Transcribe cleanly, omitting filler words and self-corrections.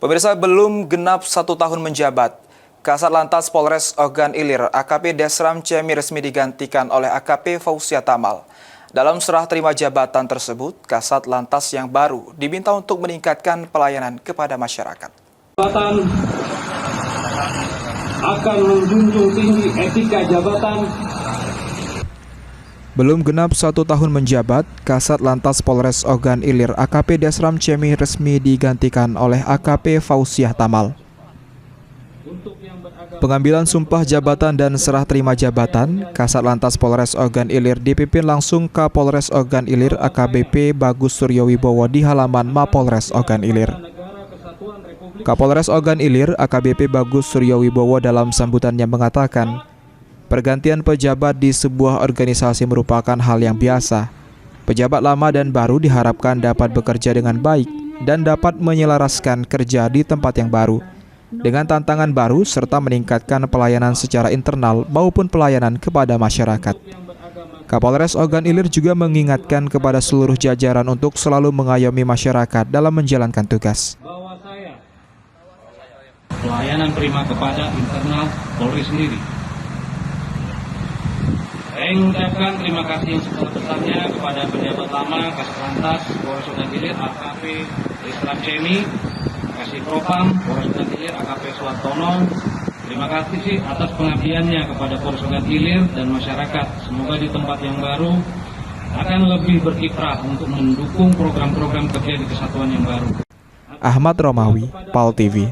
Pemirsa, belum genap 1 tahun menjabat, Kasat Lantas Polres Ogan Ilir AKP Desram Cemi resmi digantikan oleh AKP Fausia Tamal. Dalam serah terima jabatan tersebut, Kasat Lantas yang baru diminta untuk meningkatkan pelayanan kepada masyarakat. Jabatan akan menjunjung tinggi etika jabatan. Belum genap 1 tahun menjabat, Kasat Lantas Polres Ogan Ilir AKP Desram Cemi resmi digantikan oleh AKP Fausia Tamal. Pengambilan sumpah jabatan dan serah terima jabatan, Kasat Lantas Polres Ogan Ilir dipimpin langsung Kapolres Ogan Ilir AKBP Bagus Suryo Wibowo di halaman Mapolres Ogan Ilir. Kapolres Ogan Ilir AKBP Bagus Suryo Wibowo dalam sambutannya mengatakan, pergantian pejabat di sebuah organisasi merupakan hal yang biasa. Pejabat lama dan baru diharapkan dapat bekerja dengan baik dan dapat menyelaraskan kerja di tempat yang baru dengan tantangan baru serta meningkatkan pelayanan secara internal maupun pelayanan kepada masyarakat. Kapolres Ogan Ilir juga mengingatkan kepada seluruh jajaran untuk selalu mengayomi masyarakat dalam menjalankan tugas. Pelayanan prima kepada internal Polri sendiri. Saya mengucapkan terima kasih yang sebesar-besarnya kepada pejabat lama Kasat Lantas Polres Ogan Ilir AKP Desram Cemi, kasih Propam Polres Ogan Ilir AKP Suartono. Terima kasih atas pengabdiannya kepada Polres Ogan Ilir dan masyarakat. Semoga di tempat yang baru akan lebih berkiprah untuk mendukung program-program kerja di kesatuan yang baru. Ahmad Romawi, PAL TV.